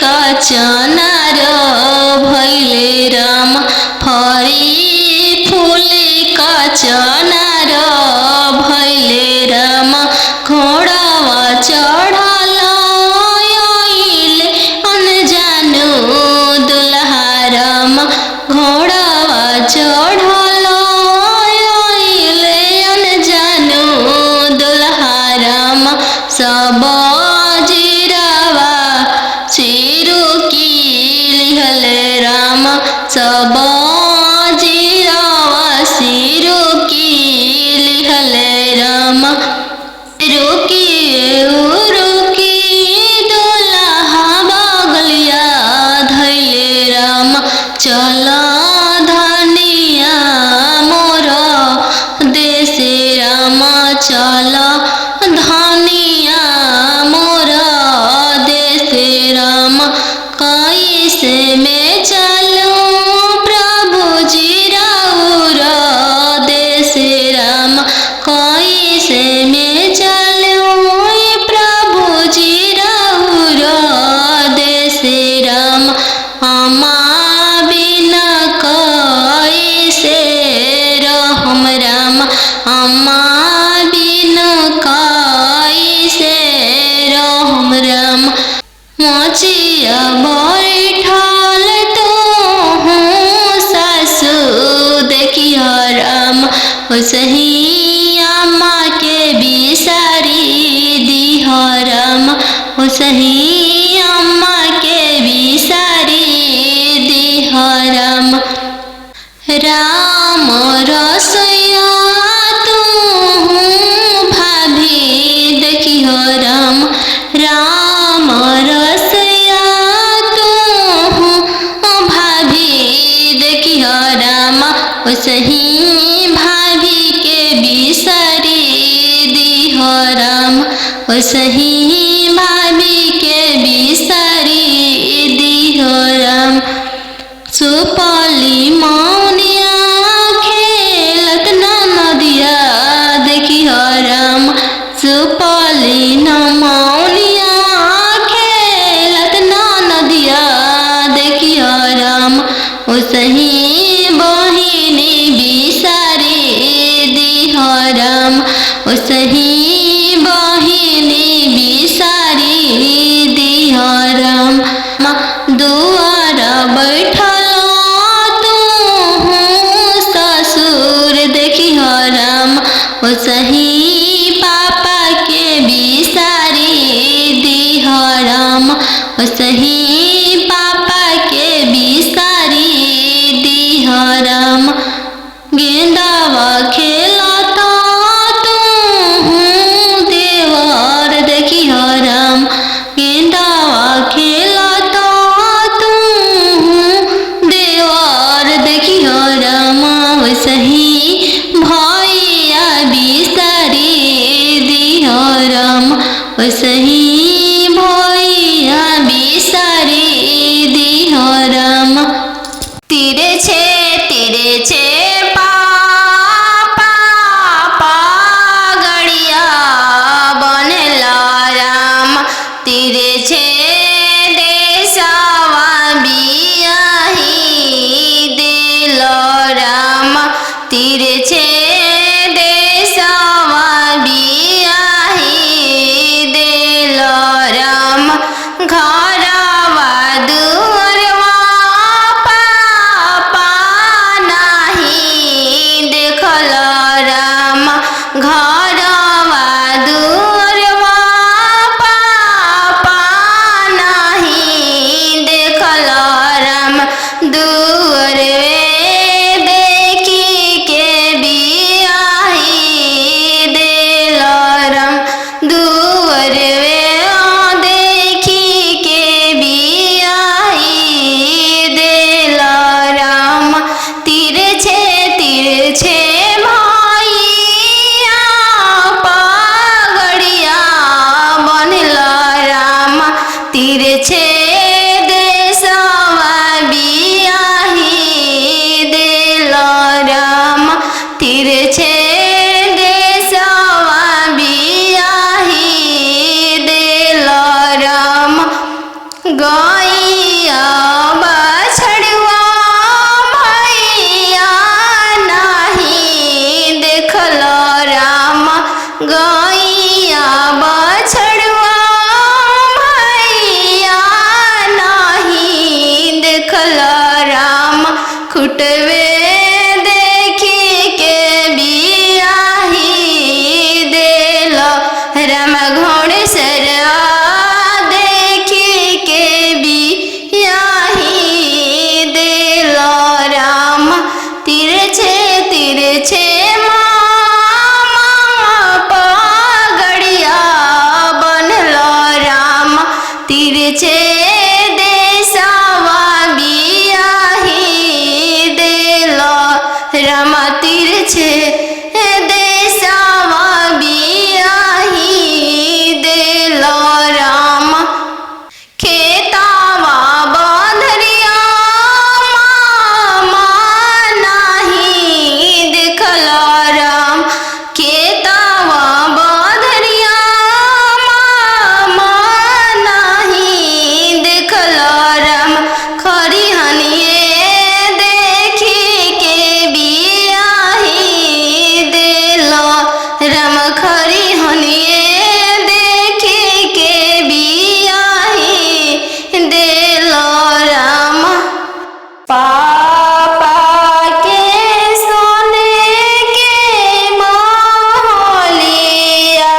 का चनार भैले राम फरी फूले का चनार भैले राम घोड़ावा चढ़ल आइले अनजानु दुल्हा राम घोड़ावा चढ़ल आइले अनजानु दुल्हा राम सब जीरावा सिरु की लिहले राम सब जीरावा सिरु की लिहले राम रुकी रुकी दुल्हा बगलिया धैले राम चल धनिया मोर देश राम चल धनिया मोर देश राम कैसे में चलूं प्रभु जी राउर देश राम कैसे में चलूं प्रभु जी राउर देश राम अम्मा बिना कैसे रहम राम अम्मा बिना कैसे रहम राम मोचिया बैठल तो हूँ सासु देखियो राम उसही अम्मा के बिसारी दिह राम उसही अम्मा के बिसारी दिह राम राम रसोइया तू भाभी देखियो राम राम रसोइया तू भाभी देखियो राम उसही भाभी के बिसारी दिह राम उसही भाभी के बिसारी दिह राम सुपली मौनिया खेलत नदिया देखियो राम सुपली मौनिया खेलत नदिया देखियो राम उसही बहिनी बिसारी दिह राम उसही बहिनी बिसारी दिह राम दुआर बैठल तू ससुर देखियो राम उसही पापा के बिसारी दिह राम उसही पापा के बिसारी दिह राम गेंदावा खेलता तू देवर देखियो राम गेंदावा खेलता तू देवर देखियो राम वसही भैया बिसारी दिह राम वसही भैया बिसारी दिह राम तीरे छे पापा गड़िया बनेला राम तीरे छे देशवा बियाही दिल राम तीरे छे देशवा बियाही दिल छे देशवा बियाही देलो राम तीर छे देशवा बियाही देलो राम खेतावा बंधरिया मामा नाही देखलो राम खेतावा बंधरिया मामा नाही देखलो राम खरी हनिए देखी के बियाही देलो राम खरी हनिए देखी के बियाही देलो राम पापा के सोने के महलिया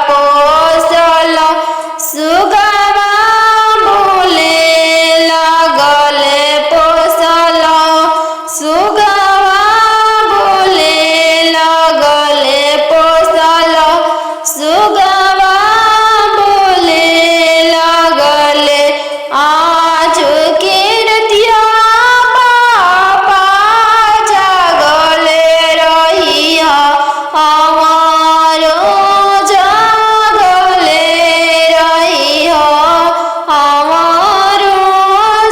पोसल सुगवा बोले लगले पोसल सुगवा बोले लगले पोसल सुगवा बोले लगले आज के रतिया पापा जागले रहिया हमारो जागले रहिया हमारो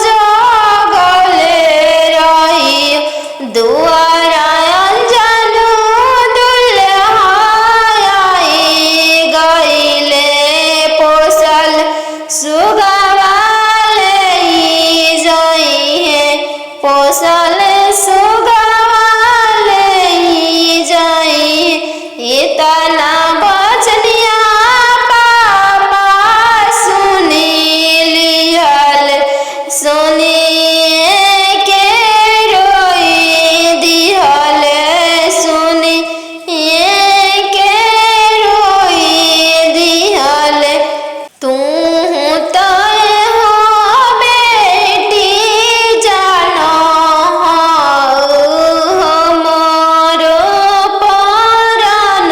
जागले रहिया दुआरा अंजनु दुल्हाई गईले पोसल सुगवा ले जाई है पोसल सुगवा ले जाई इतना बचनिया पापा सुनी लिहल सुनिए के रोई दिहल सुनिए के रोई दिहल तू तो हो बेटी जानो हमारो परान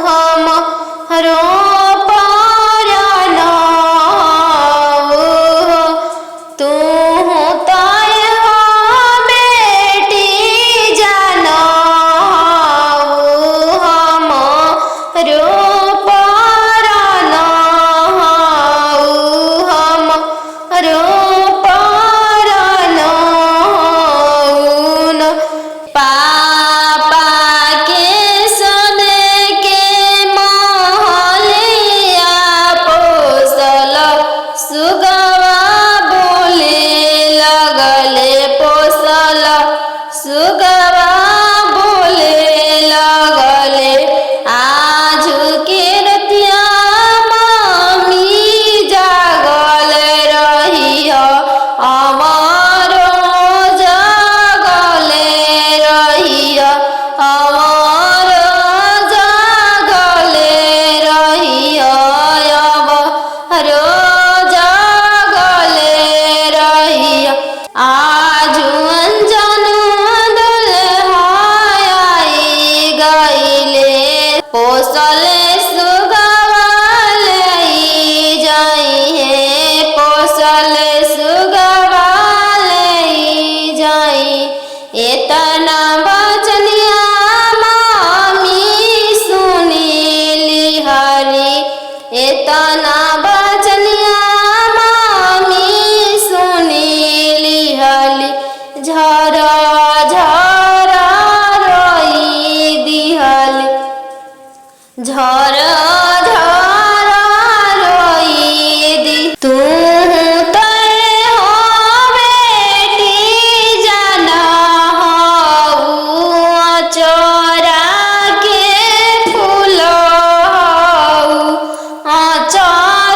हमारो परान तू तो हो बेटी जानो हमारो परान हमारो परान पापा के सोने के महलिया पोसल सुगवा बोले लगले पोसल सुगवा बोले लगले आज के रतिया मामी जागल रहिया हमारो जागले रहिया हमारो जागले रहिया हमारो जागले रहिया आज अंजनु दुल्हाई गईले पोसल सुगवा ले जाई है पोसल सुगवा ले जाई इतना बचनिया मामी सुनी लिहरी इतना बचनिया मामी सुनी लिहली झरा झरा रोई दिहली झरा झरा रोई दी तू तो हो बेटी जाना चोरा के फूल चोरा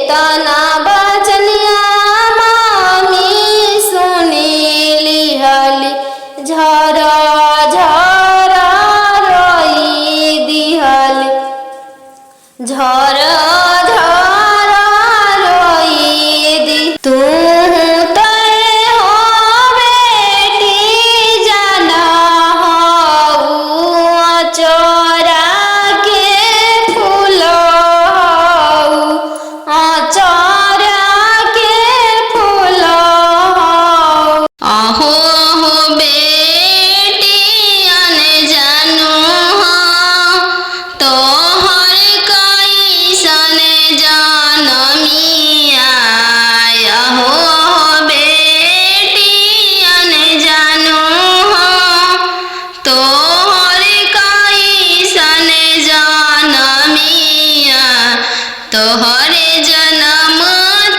तना बचनिया मामी सुनीली हली झरा झरा रोई दिहली झरा झरा रोई दी तू तय हो बेटी जाना हो चोरा के फूल चोरा के फूल आहो हो बेटी अन जानू हो तोहर कैसन जनमिया हो बेटी अन जानू हो तोहर कैसन जनमिया तोहरे जन्म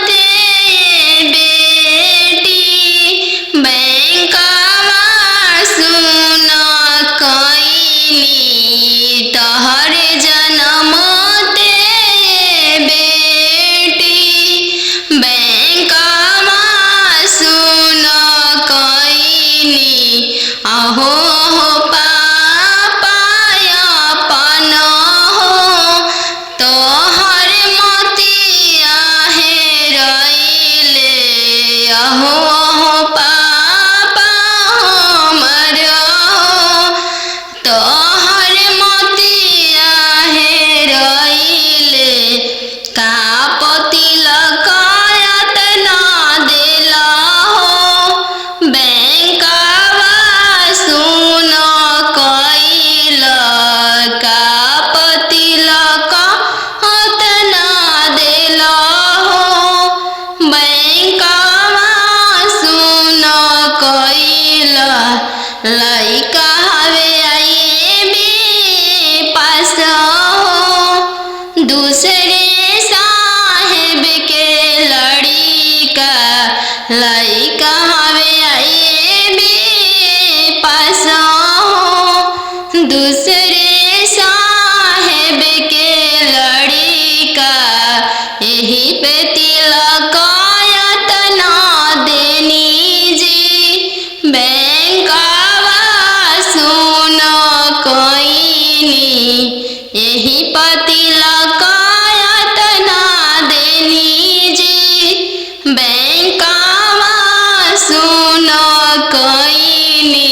ते बेटी बैंकवा सुन कैनी तोहरे जन्म ते बेटी बैंकवा सुन कैनी आहो हो पापा अपन हो तोहर मोतिया हेरैले अहो हो पापा हमर हो तोहर मोतिया हेरैले का तिलकायत ना देला हो बैंकवा सुन कैल का तिलक ना देला हो बैंकवा सुन कैल लइका हवे आई बे पास हो दूसरे साहेब के लड़िका लइका हवे आई बे पास हो दूसरे साहेब के लड़िका यही पे तिलकायत ना देनी जी बैंकवा सुन कैनी यही पे तिलकायत ना देनी जी बैंकवा सुन कैनी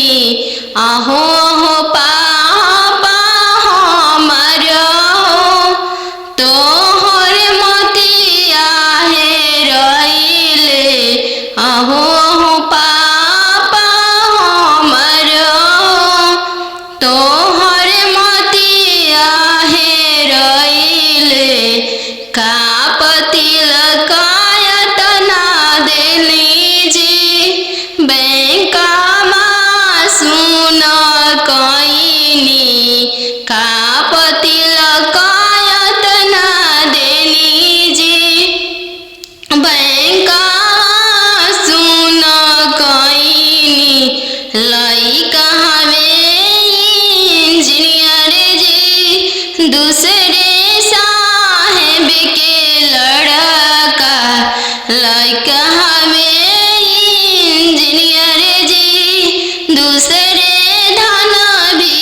आहो हो पापा हमर हो तोहर मोतिया हेरैले आहो हो पापा हमर हो तोहर मोतिया हेरैले का तिलकायत ना देली जी बैंकवा सुन कैनी का तिलकायत ना देली जी बैंकवा सुन कैनी लइका हवे इंजीनियर जी दूसरे साहेब के लड़का लइका हवे इंजीनियर जी दूसरे धन भी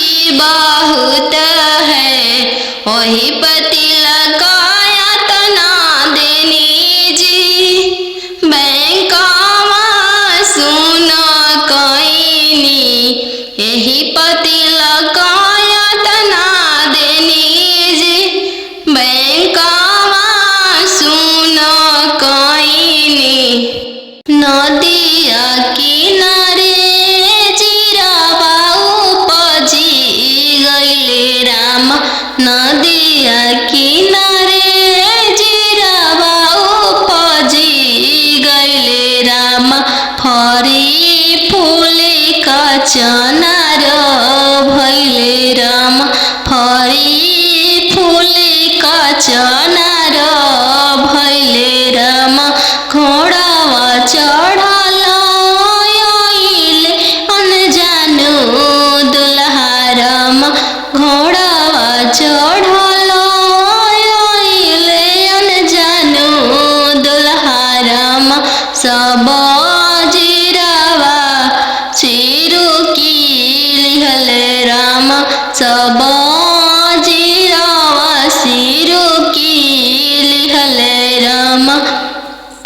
राम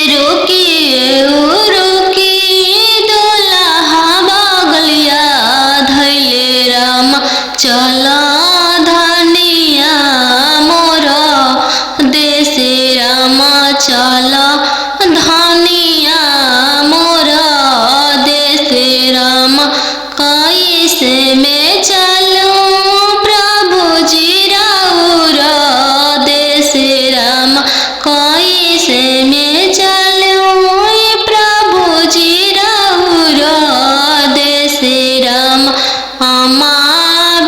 रोकिए रोकी दुल्हा बगलिया धैले राम चला धनिया मोर देश राम चला धनिया मोर देश राम कैसे में चलूं प्रभु जी राउर देश राम कैसे में चलूं प्रभु जी राउर देश राम अम्मा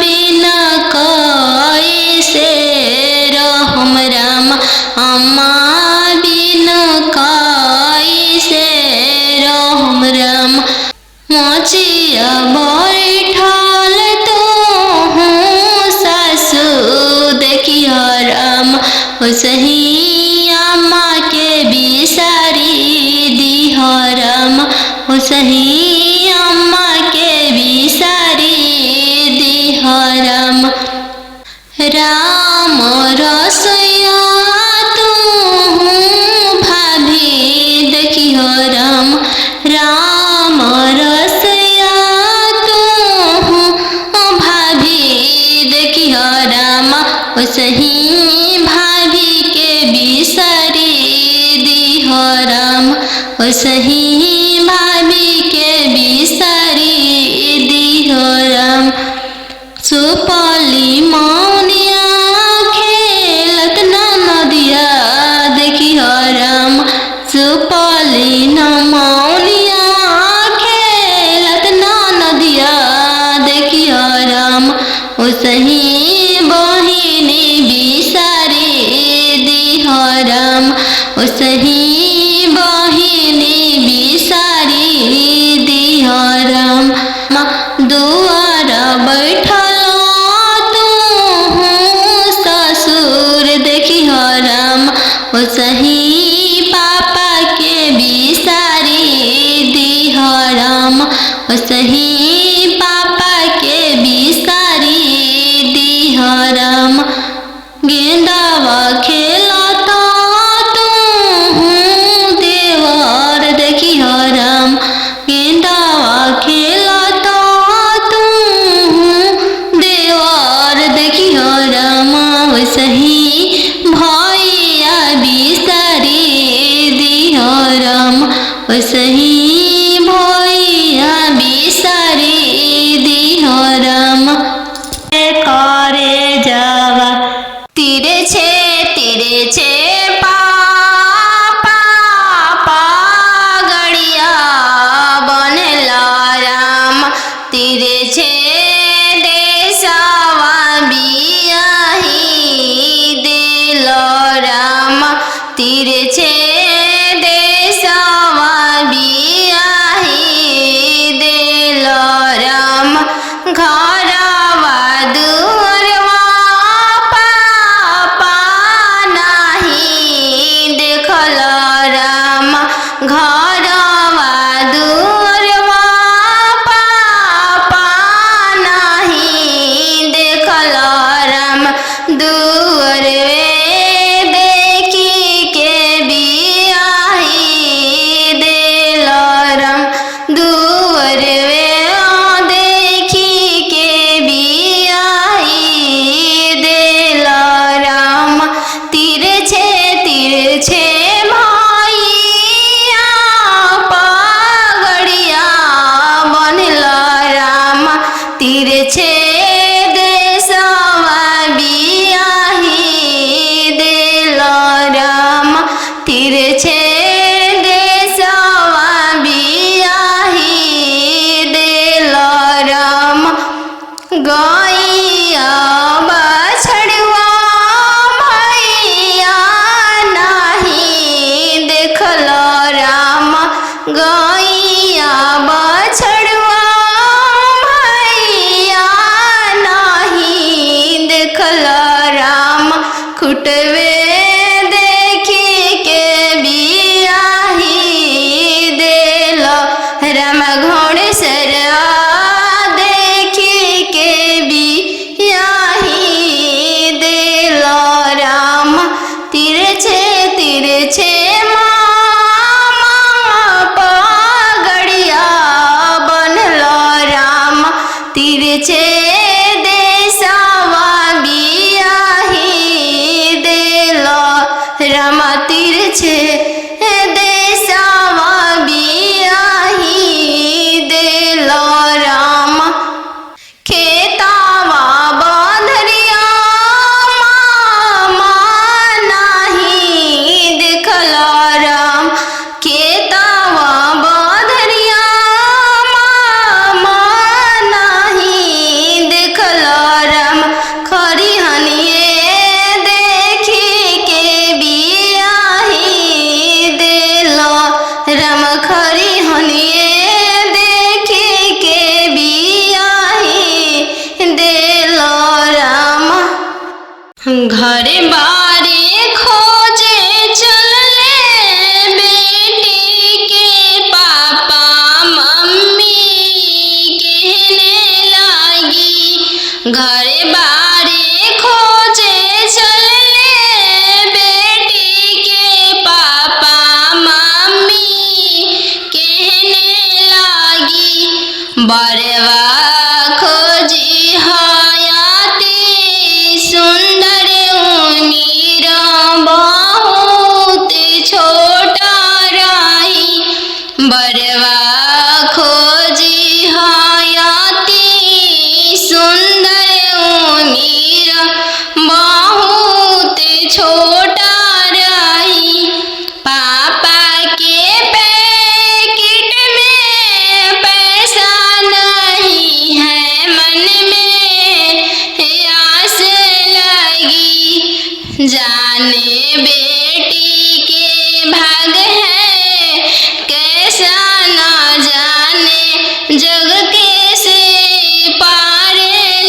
बिना कैसे रहम राम अम्मा बिना कैसे रहम राम मोचिया बैठल तो हूँ सासु देखिया राम सही अम्मा के बिसारी दिह राम सही अम्मा के बिसारी दिह राम राम रसोया तू भाभी देखिह राम राम रसोया तू भाभी देखिह राम सही भाभी के बिसारी दिह राम सही भाभी के बिसारी दिह राम सुपली मौनिया खेलत नदिया देखिह राम सुपली न मौनिया खेलत नदिया देखिह राम सही बहिनी बिसारी दिह राम सही बहिनी बिसारी दिह राम दुआर बैठल तू ससुर देखिह राम सही पापा के बिसारी दिह राम सही पापा के बिसारी दिह राम गेंदावा खेलता तू देवर देखिह राम गेंदावा खेलता तू देवर देखिह राम सही भैया बिसारी दिह राम सही भैया बिसारी दिह राम करे जावा तीरे छे पापा गड़िया बनेला राम तीरे छे देशवा बियाही दिल राम तीरे छे देशवा बिया राम तिरछे देशवा बियाही देला राम खेतावा बधरिया मामा नाही देखला राम खेतावा बधरिया मामा नाही देखला राम खरिहनिए देखी के बियाही देला राम खरिहनिए देखी के बियाही देला राम घरे बारे खोजे चलले बेटी के पापा मम्मी कहने लागी घरे बारे खोजे चलले बेटी के पापा मम्मी कहने लागी बरवा खोजी हयाती सुंदर उमीर बहुत छोटा रही बरवा खोजी हयाती सुंदर उमीर बहुत छोटा रही पापा के पैकेट में पैसा नहीं है मन में आस लगी जाने बेटी के भाग है कैसा ना जाने जग कैसे पार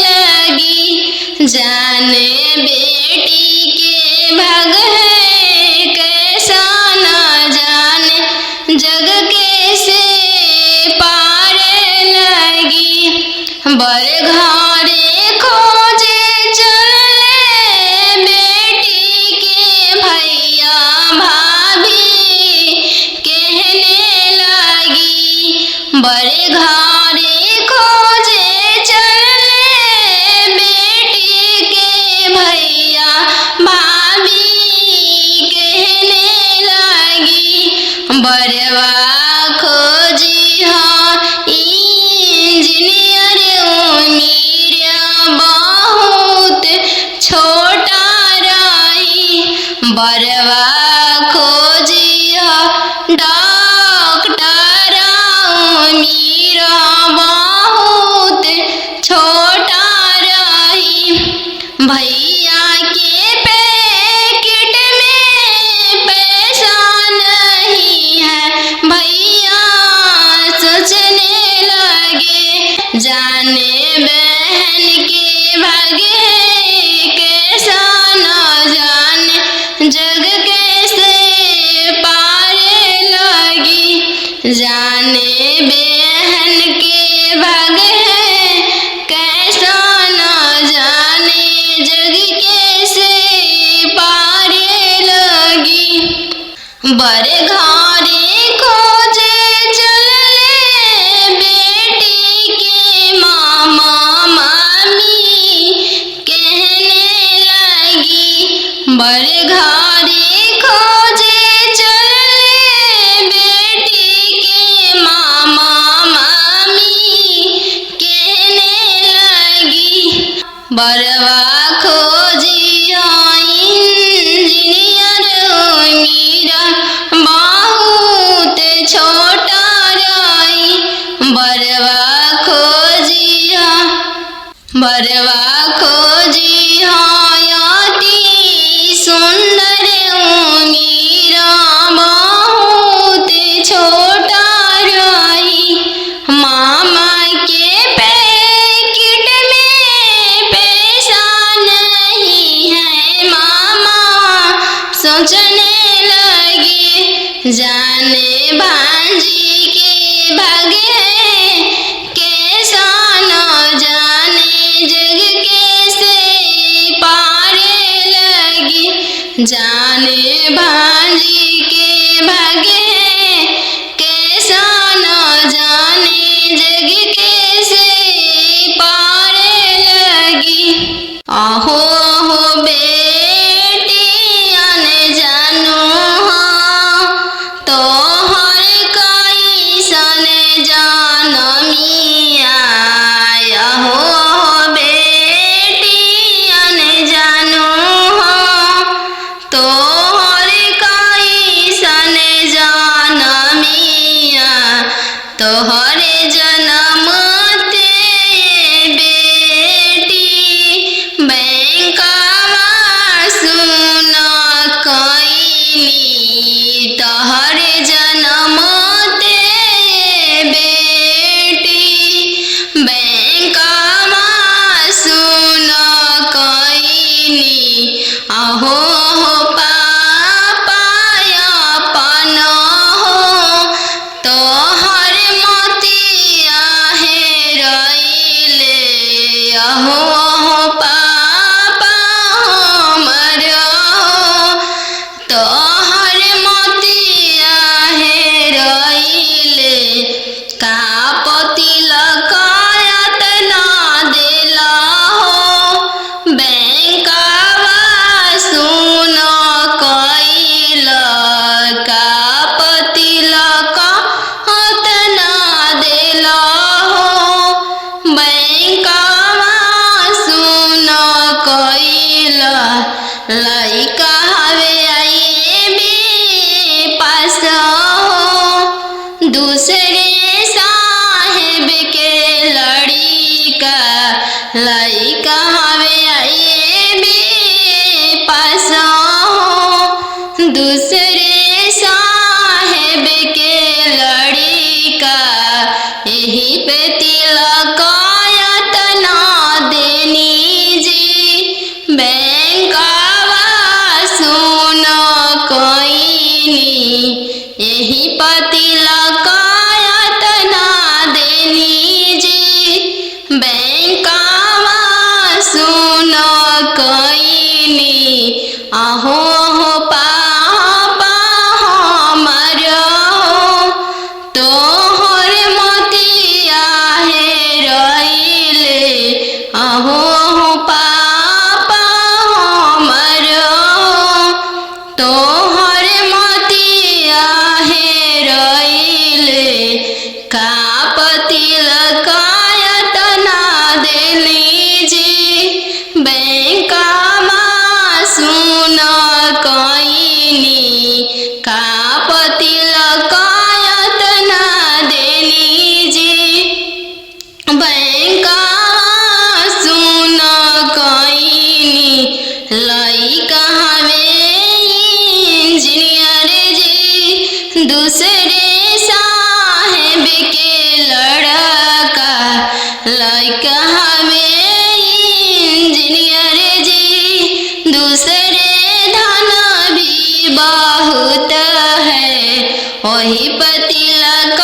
लगी जाने बेटी के भाग है कैसा ना जाने जग कैसे पार लगी बर घरे खोजे चलले बेटी के भैया भाभी कहने लगी बर घरे खोजे चलले बेटी के भैया भाभी कहने लगी बरवा खोजी हाँ इंजीनियर उमीर बहुत छोटा रही बरवा खोजी हाँ डॉक्टर उमीर बहुत छोटा रही भैया के पैकेट में पैसा नहीं है भैया सोचने लगे जाने बहन के भागे कैसा न जाने जग कैसे पार लगी जाने बहन के भागे कैसा न जाने जग कैसे पार लगी बर घरे खोजे चलले बेटी के मामा मामी कहने लगी बर घरे खोजे चलले बेटी के मामा मामी कहने लगी बरवा खोजी इंजीनियर उमीर बहुत छोटा रही बरवा खोजी हयाती सुंदर उमीर बहुत छोटा रही मामा के पैकेट में पैसा नहीं है मामा सोचने लगे जाने भांजी के भागे कैसा न जाने जग कैसे पार लगी जाने भांजी के भागे कैसा न जाने जग कैसे पार लगी आहो आहो बेटी आने जानो जन्म ते बेटी बैंकवा सुन कईनी तोहरे जन्म ते बेटी बैंकवा सुन कईनी अहो पापा अपन हो तोहर मोतिया हेरैले अहो पापा हमर हो तोहर मोतिया हेरैले का तिलक यातना देला हो बैंकवा सुन कईल का तिलक यातना देला हो बैंकवा सुन कईल लइका हवे आईबी पास हो दूसरे साहेब के लड़िका लइका हवे आईबी पास हो दूसरे साहेब के लड़िका यही पे तिलक यातना देनी जी बैंकवा सुन कईनी यही पर तिलक यातना देनी जी बैंकवा सुन कईनी अहो पापा हमर हो तोहर मोतिया हेरैले अहो पापा हमर हो तोहर मोतिया हेरैले का तिलक यातना देली जी बैंकवा सुन कईनी का तिलक यातना देली जी बैंकवा सुन कईनी लइका हवे इंजीनियर जी दूसरे साहेब के लड़का लइका हवे इंजीनियर जी दूसरे धन भी बहुत है वही तिलक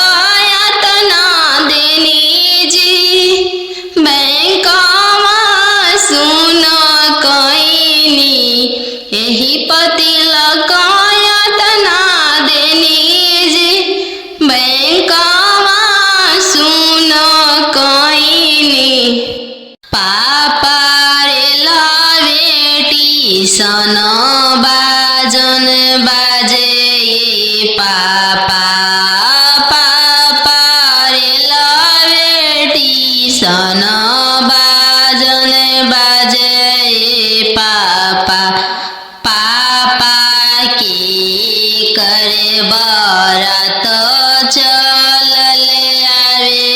यातना देनी जी बैंकवा सुन कईनी यही तिलक यातना देनी जी बैंकवा सुन कईनी पापा रे बेटी सन बाजन बाजे पापा पापा रे बेटी सन बाजन बाजे पापा पापा की करे बरात चलल आवे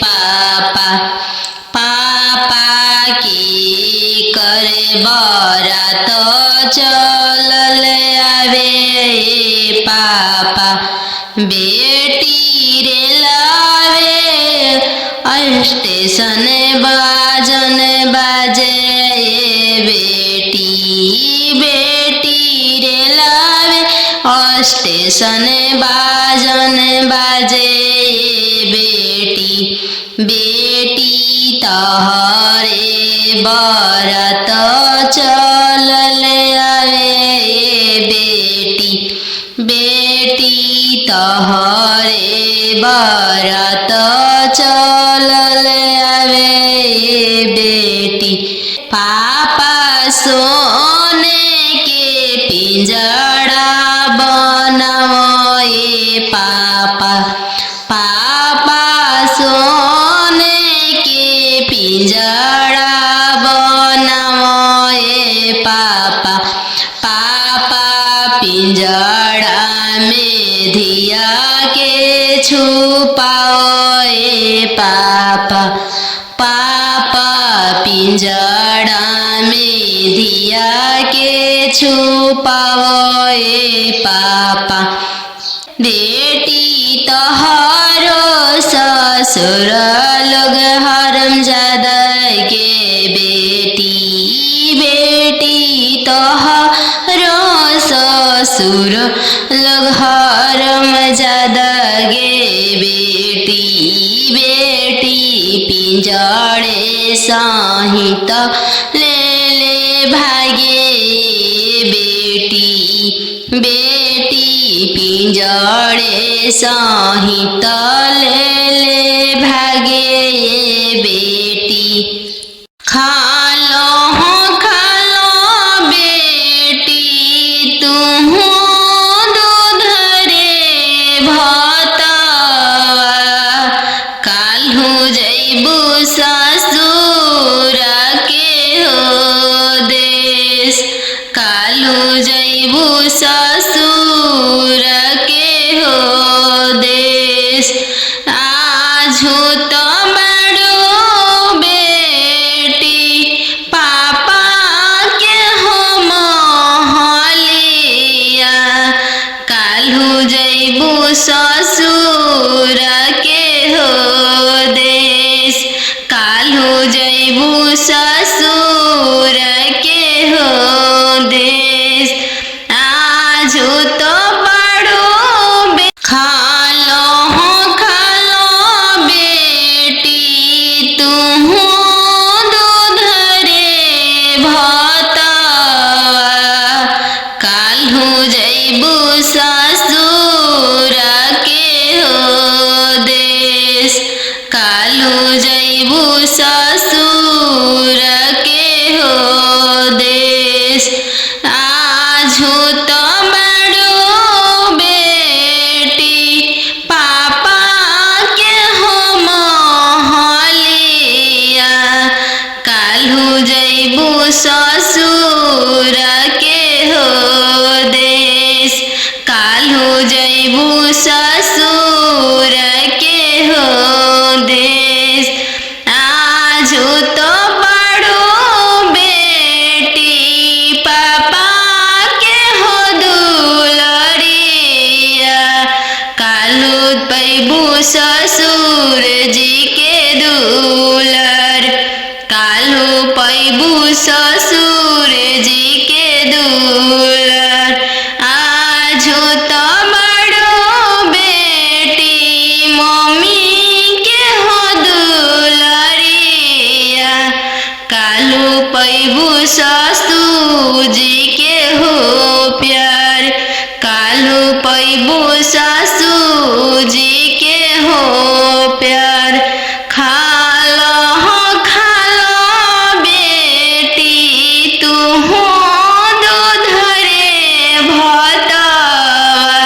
पापा पापा की करे बरात चलल आवे पापा बेटी रे लावे स्टेशन बाजन बाजे बेटी बेटी रे लावे स्टेशन बाजन बाजे बेटी बेटी तोहरे बरात चलल आवे बेटी बेटी तोहरे बरात चलल आवे बेटी पापा सोने के पिंजड़ा बनावे पापा पापा सोने के पिंजड़ा बनावे पापा पापा पिंजड़ा में धिया के छुपाओ पापा पापा पिंजड़ा में दिया के छुपाओ ए पापा बेटी तोहरो ससुर लोग हरामजादा के बेटी बेटी तोहरो ससुर लोग हरामजादा गे बेटी बेटी पिंजड़े सहित ले ले भागे बेटी बेटी पिंजड़े सहित ले ले भागे बेटी खालो बेटी तुम दूध रे भतवा काल्हू जैबू ससुर के हो देश काल्हू जैबू ससुर के हो देश आजू तो बड़ो बेटी पापा के हो महलिया काल्हू जैबू ससुर के हो देश काल्हू जैबू ससुर के हो देश आजू तो बड़ो खालो बेटी तुम दूध रे भतवा काल्हू जैबू ससुर के हो देश काल्हू जैबू ससुर के हो देश आजू तो बड़ो बेटी पापा के हो महलिया काल्हू जैबू ससुर के हो देश काल्हू जैबू ससुर के हो देश आजू तो बड़ो बेटी पापा के हो दुलरिया काल्हू पैबू ससुर जी के दुलर काल्हू पैबू ससुर जी के दुलर आजू तो बड़ो बेटी मम्मी के हो दुलरिया काल्हू पैबू ससुर जी के हो प्यार काल्हू पैबू ससुर जी के हो प्यार खालो बेटी तू दूध रे भतवा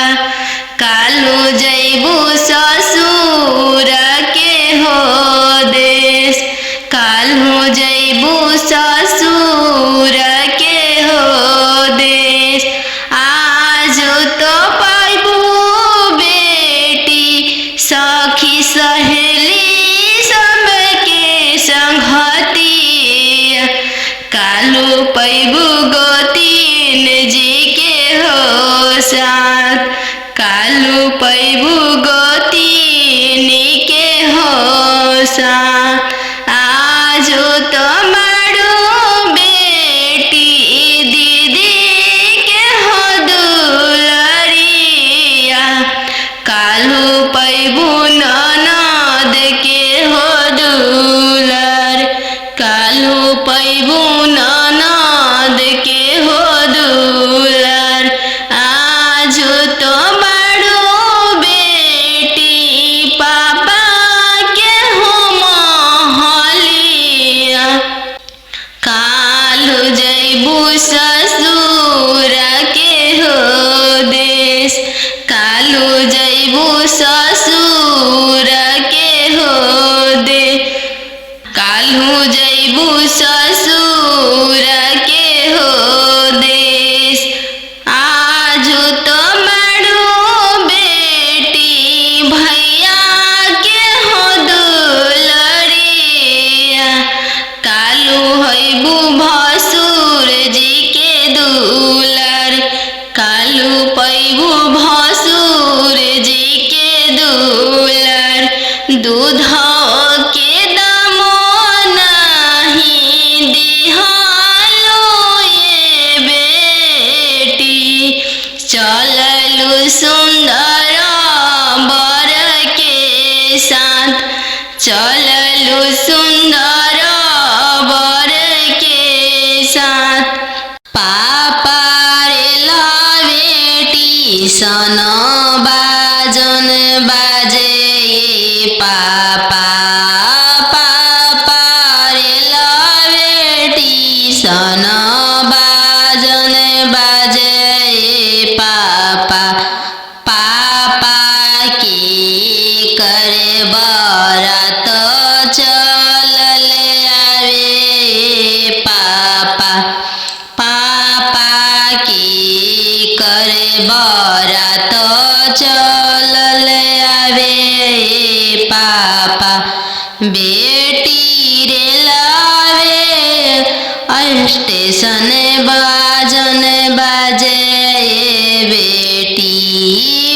काल्हू जैबू ससुर के हो देश काल्हू जैबू ससुर के हो देश आजू तो पैबू बेटी सखी सहेली सबके संगतिया काल्हू पैबू गोतीन जी के हो साथ काल्हू पैबू गोतीन के हो साथ आजू तो बड़ो बेटी दीदी के हो दुलरिया काल्हू पैबू ननद के हो दुलर काल्हू पैबू ननद के हो दुलर आजू तो बड़ो बेटी पापा के हो चललु सुंदर बर के साथ, चललु सुंदर बर के साथ। पापा रे बेटी सन बाजन बाजे पापा, पापा रे बेटी सन बाजन बाजे पापा। पापा की करे बरात चलल आवे पापा, पापा की करे बरात चलल आवे पापा। बेटी रे लावे स्टेशन बाजन बाजे बेटी,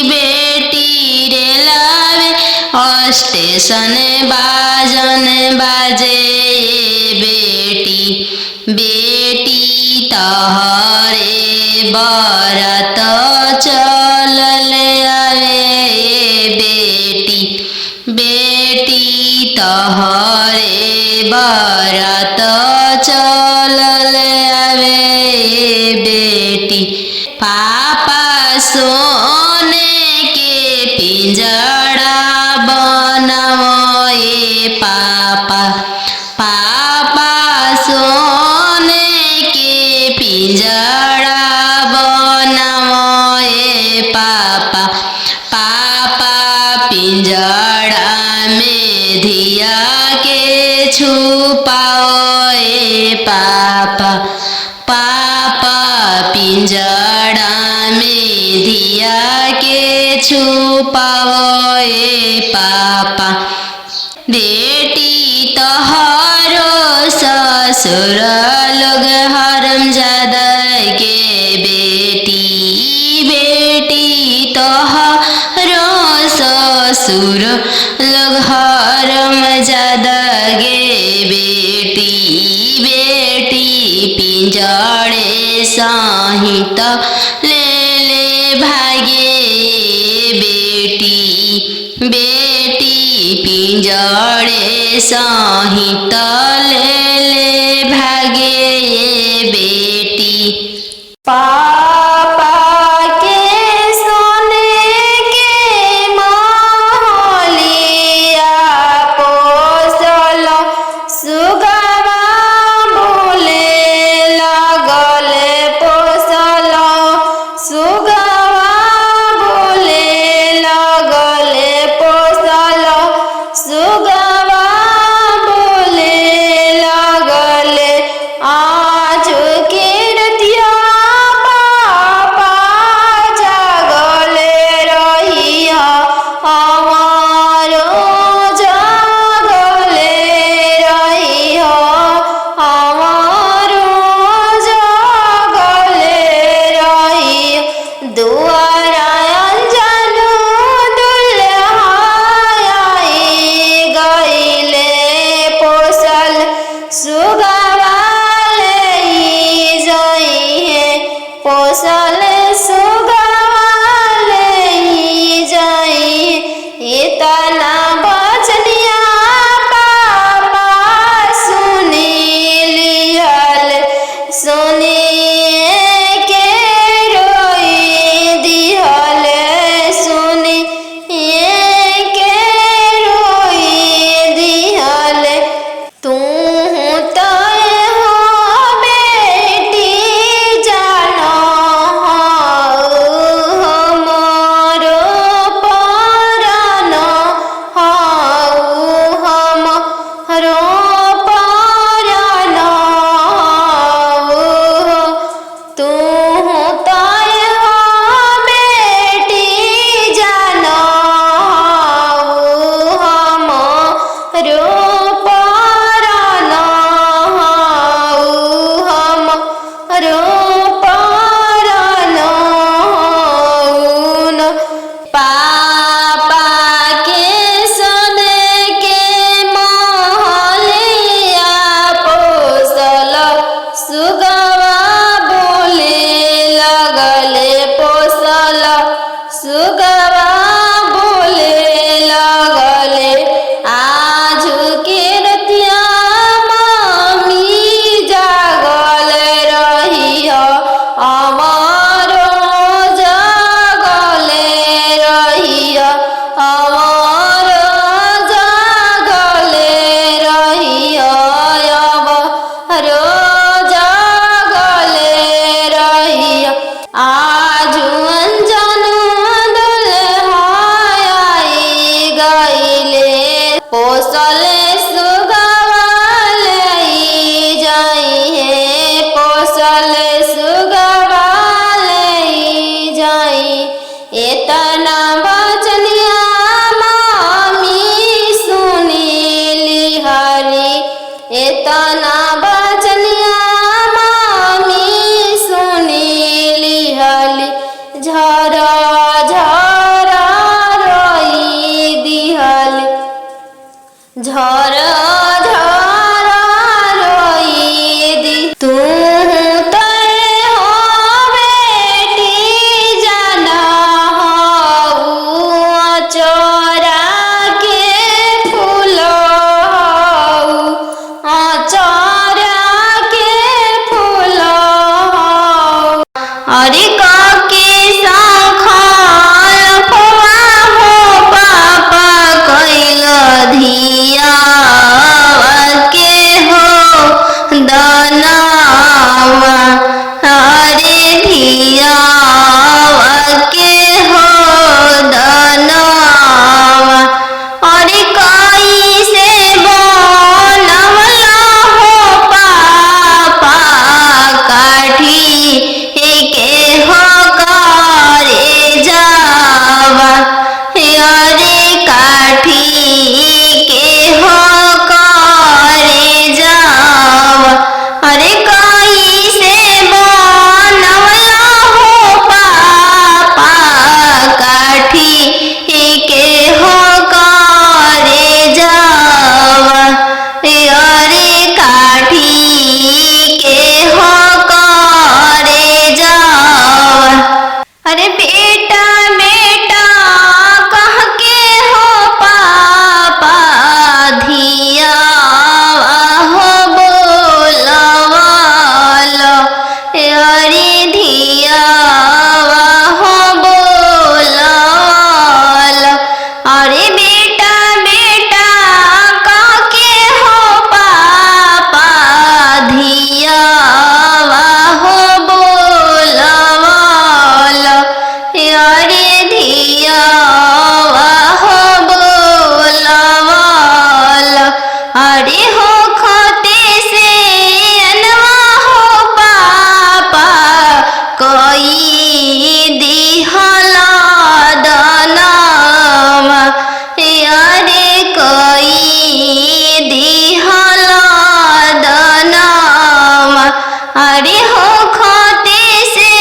बेटी रे लावे स्टेशन बाजन बाजे बेटी। बेटी तहरे बरात चलल आवे बेटी, बेटी तहरे बरात चलल आवे बेटी। पापा सोने के पिंजड़ा बनाओ पापा, पापा सोने के पिंजड़ा बनाओ पापा। पापा पिंजड़ा में धिया के छुपाओ पापा, पापा पिंजड़ा में धिया के छुपाओ पापा। बेटी तोहरो ससुर लोग हरामजादा के बेटी, बेटी तोहरो ससुर लोग हरामजादा गे बेटी। बेटी पिंजड़े सहित ले भागे बेटी, बेटी पिंजड़े सहित ले भागे बेटी। पापा के सोने के महलिया पोसल सुगवा बोले लगल पोसल सुगवा बोले लगल पोसल सुगवा बोले लगल सुगवा बोले लगले आज के रतिया मम्मी जागल रही अमर जागले रही अमर जागले रही रो जागले रही आज अंजन दुल्हाई गईले पोसले सुगवा ले जाई है पोसले सुगवा ले जाई एतना बचनिया मामी सुनीली हरी एतना बचनिया मामी सुनीली हली झरा झरा रोई दिहली झरा झरा रोई दी तू तय हो बेटी जाना हो चोरा के फूल चोरा के फूल अरे काके सांखल फवा हो पापा कैल धिया के हो दनावा अरे धिया के हो दनावा अरे काई से बनवला हो पापा काठी के हो करे जावा अरे काठी के हो करे जावा अरे काई से बनवला हो पापा काठी के हो करे जावा अरे काठी के हो करे जावा अरे बेटा बेटा कह के हो पापा धिया हो बोलवाल अरे धिया हो बोलवाल अरे बेटा बेटा कह के हो पापा धिया हो बोलवाल अरे धिया हो बोलवाल अरे हो खते से अनवा हो पापा कोई दिहला दनावा अरे कोई दिहला दनावा अरे हो खते से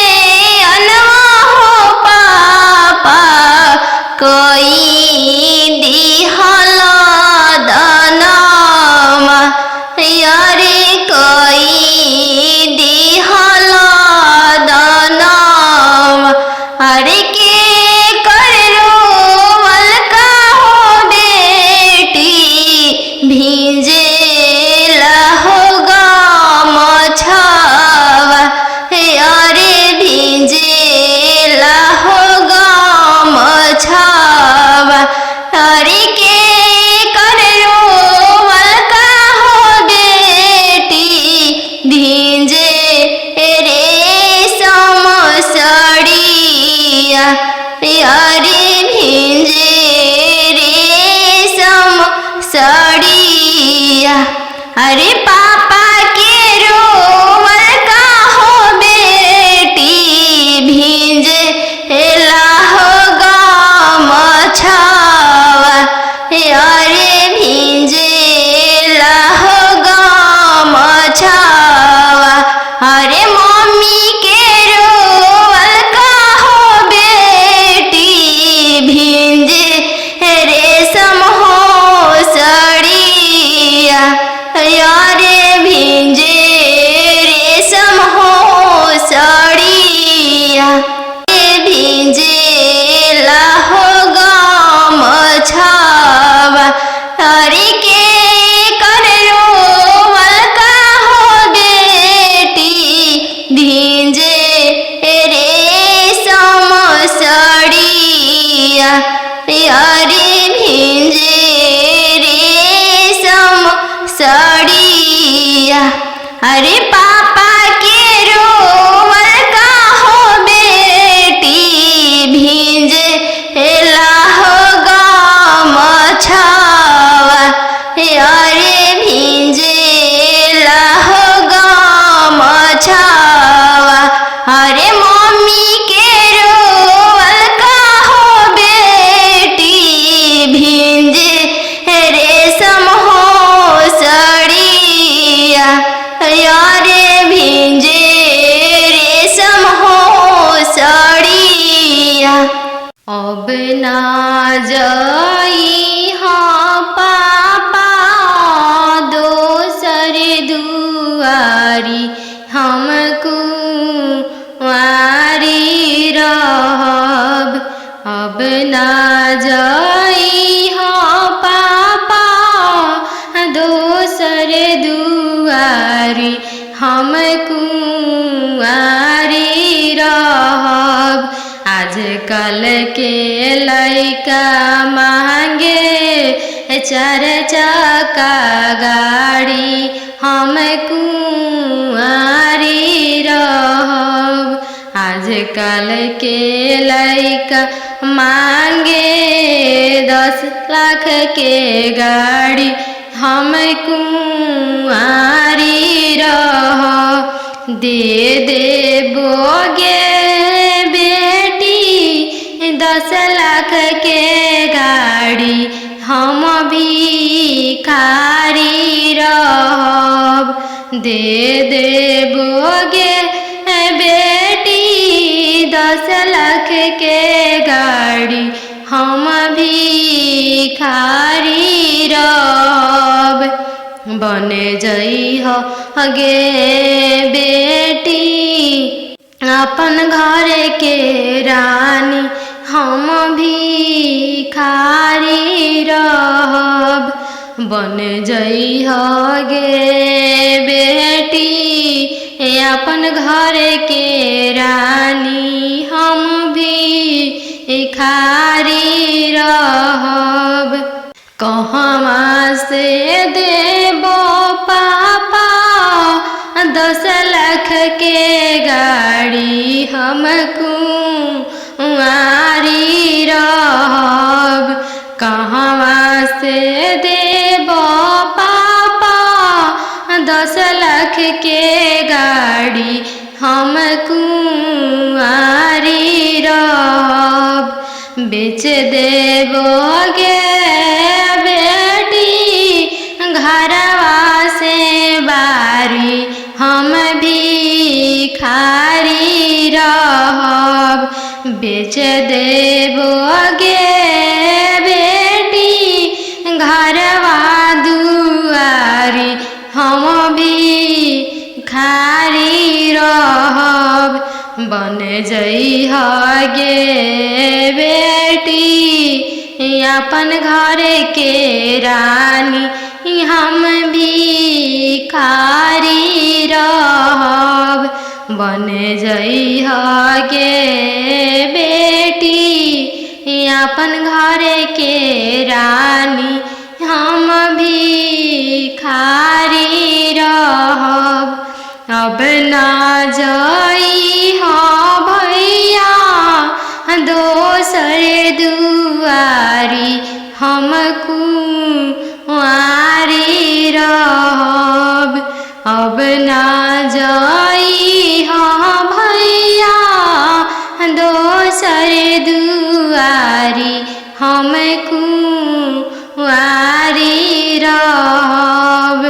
अनवा हो पापा कोई दिहला दनावा अरे कोई दिहला दनावा अरे के कर रोवल का हो बेटी भींजे लहो मछावा अरे भींजे लहो मछावा अरे के कर रोवल का हो बेटी भींजे रेशम सड़िया अरे भींजे रेशम सड़िया अरे पापा के रोवल का हो बेटी भींजे लाहो मछावा अरे भींजे लाहो मछावा अरे मम्मी के रोवल का हो बेटी भींजे रेशम हो सड़िया अब ना जाई हाँ पापा दोसर दुआरी, हमको वारी रहब। अब ना जाई हाँ पापा दोसर दुआरी, हमको वारी रहब। आजकल के लइका मांगे 4 चक्का गाड़ी, हम कुंवारी रहब। आजकल के लइका मांगे 10 लाख के गाड़ी, हम कुंवारी रहब। दे देबोगे 10 लाख के गाड़ी, हम भिखारी रहब। दे देबोगे बेटी 10 लाख के गाड़ी, हम भिखारी रहब। बन जइह गे बेटी अपन घर के रानी, हम भिखारी रहब। बन जइह गे बेटी अपन घर के रानी, हम भिखारी रहब। कहवा से देबो पापा 10 लाख के गाड़ी, हम कुंवारी रहब। कहवा से देबो पापा 10 लाख के गाड़ी, हम कुंवारी रहब। बेच देबोगे बेटी घरवा से बारी, हम भिखारी रहब। बेच देबोगे बेटी घरवा दुआरी, हम भिखारी रहब। बन जइह गे बेटी अपन घर के रानी, हम भिखारी रहब। बन जइह गे बेटी अपन घर के रानी, हम भिखारी रहब। अब ना जाइह भैया दोसर दुआरी, हम कुंवारी रहब। अब ना जाइह भैया दोसर दुआरी, हम कुंवारी रहब।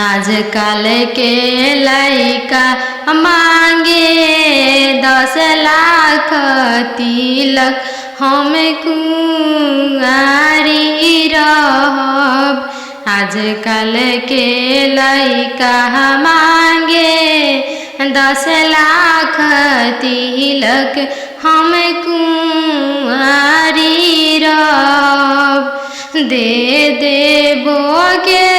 आजकल के लइका मांगे 10 लाख तिलक, हम कुंवारी रहब। आजकल के लइका मांगे 10 लाख तिलक, हम कुंवारी रहब। दे देबोगे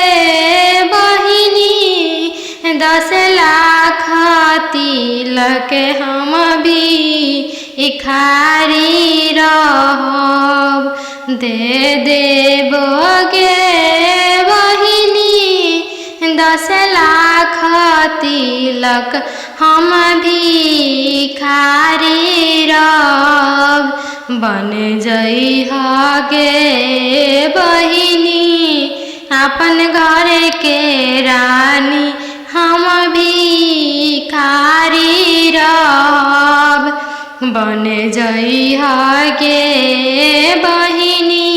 बहिनी 10 लाख तिलक, हम भिखारी रहब। दे देबोगे बहिनी 10 लाख तिलक, हम भिखारी रहब। बन जइह गे बहिनी अपन घर के रानी, हम भिखारी रहब। बन जइह गे बहिनी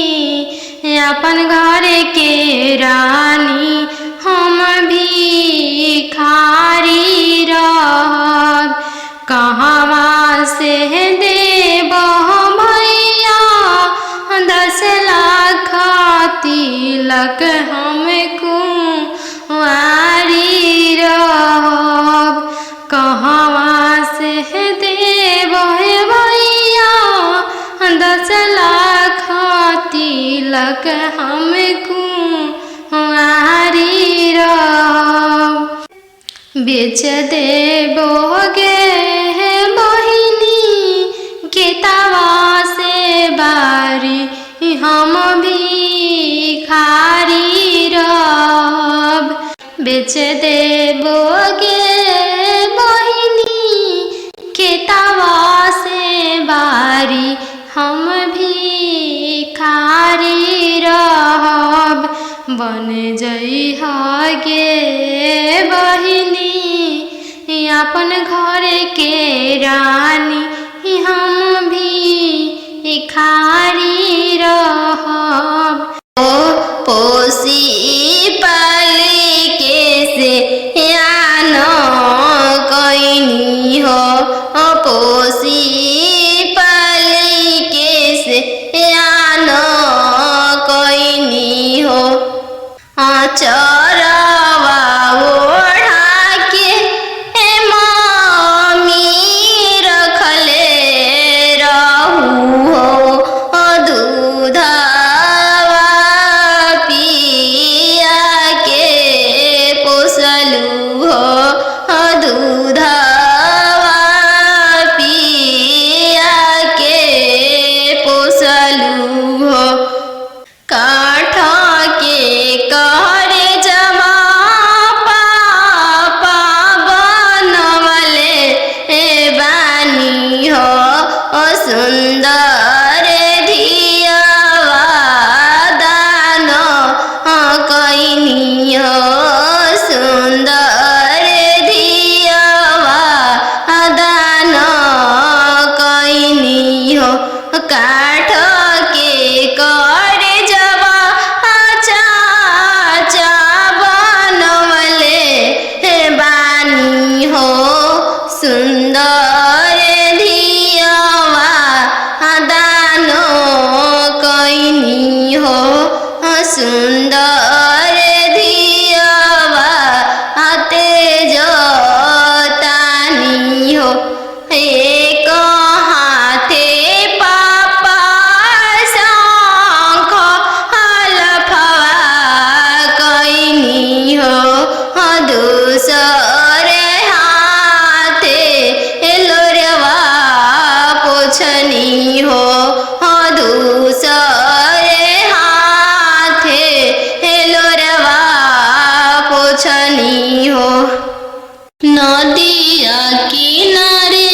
अपन घर के रानी, हम भिखारी रहब। कहवा से देबो भैया लक हम कुंवारी रहब। बेच देबोगे बहिनी खेतवा से बारी हम भिखारी रहब। बेच देबोगे बहिनी खेतवा से बारी हम भिखारी रहब। बन जइहा गे बहिनी अपन घर के रानी हम भिखारी रहब। ओ पोसी पाली के से यान कैनी हो, पोसी पाली के से यान कैनी हो। चरवा ओढ़ा के मम्मी रखले रहू हो, दूधवा पिया के पोसलू हो, दूधवा पिया के पोसलू हो। काठ के करे जमा पापा बनवले बानी हो, सुंदर धियावा दान कैनी हो, सुंदर धियावा दान कैनी हो। काठ के करे जवा चाचा बनवले बानी हो, सुंदर धियावा दान कैनी हो, सुंदर धियावा तेज तानी हो। एक हाथे पापा शंख हलफवा कैनी हो, दूसरे हाथे लोरवा पोछनी हो, दूसरे हाथे लोरवा पोछनी हो। नदिया किनारे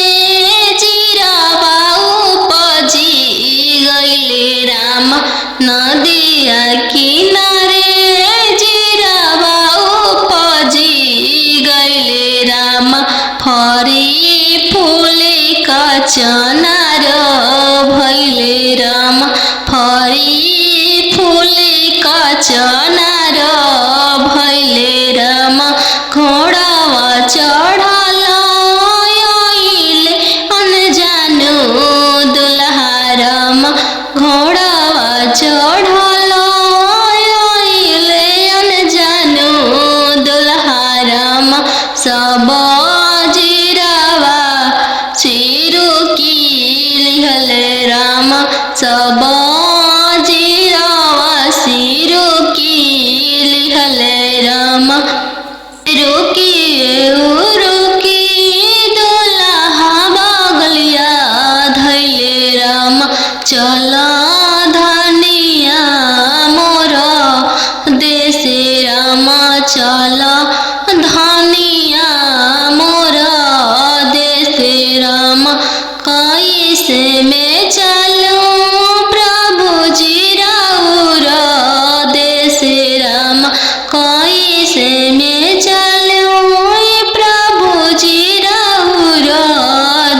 जीरावा उपजी गइले राम, नदिया किनारे जीरावा उपजी गइले राम। फरी फूले कचनार भइले राम, फरी फूले कचनार भइले राम। घोड़ावा चढ़ल आइले अनजानो दुल्हा राम, घोड़ावा चढ़ल आइले अनजानो दुल्हा राम। सब जीरावा चिरुकी लिहले राम, सब जीरावा सिरुकी लिहले राम। रुकिए रुकी दुल्हा बगलिया धैले राम, चल धनिया मोर देशे राम, चल धनिया मोर देशे राम। कैसे में चलूं प्रभु जी राउर देशे राम, कैसे में चलूं प्रभु जी राउर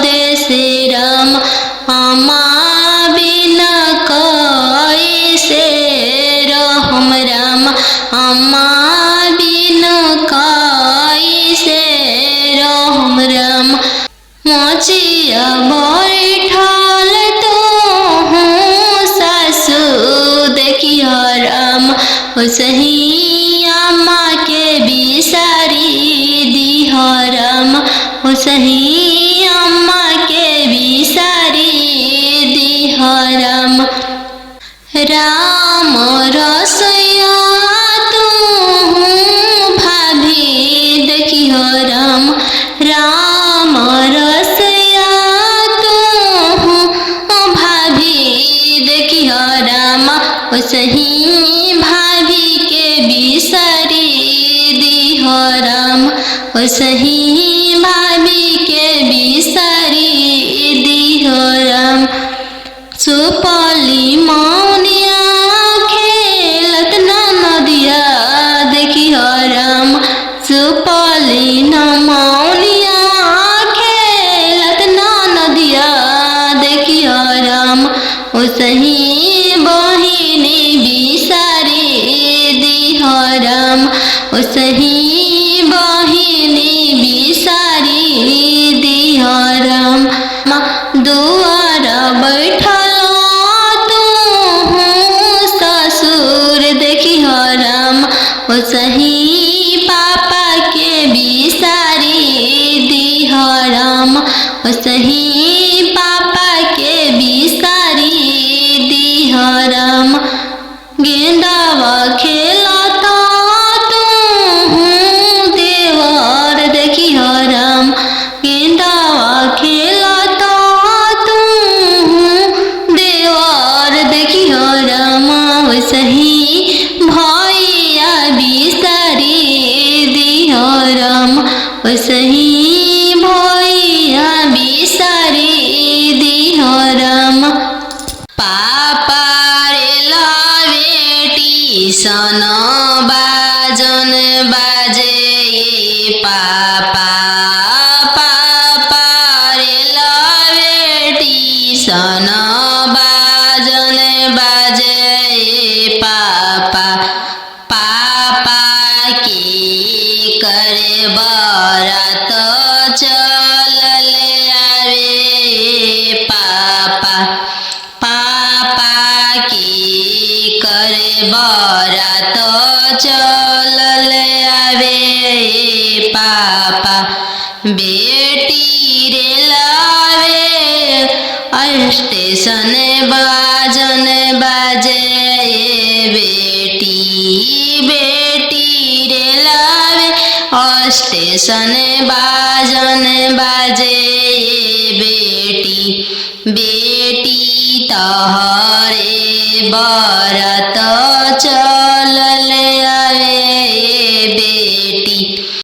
देशे राम। अम्मा बिना कैसे रहम राम, अम्मा बिना कैसे रहम राम। मोचिया बैठल तो हूँ सासु देखिया राम, ओसही अम्मा के बिसारी दिह राम, ओसही अम्मा के बिसारी दिह राम। राम राम रसैया तू भाभी देखी हो राम राम रसैया तू भाभी देखी हो राम सही भाभी के बिसरी दी हो राम सही भाभी के बिसरी दी हो राम सुपली मौनिया खेलत ना नदिया देखी हो राम सुपली न मौनिया खेलत ना नदिया देखी हो राम सही बहिनी बिसारी दी हो राम सही बहिनी बिसारी दी हो राम दुआर बैठल तू ससुर देखी हो राम सही पापा के बिसारी दी हो राम सही पापा के बिसारी दी हो राम गेंदावा खेलता तू देवर देखी हो राम गेंदावा खेलता तू देवर देखी हो राम सही भैया बिसरी दी हो राम सही भैया बिसरी दी हो राम पापा रे बेटी सन बाजन बाजे पापा पापा रे बेटी सन बाजन बाजे पापा पापा की करे बरात चलले आवे पापा पापा की करे बरात चलले आवे पापा बेटी रे लावे स्टेशन बाजन बाजे बेटी बेटी रे लावे स्टेशन बाजन बाजे बेटी बेटी तहरे बरत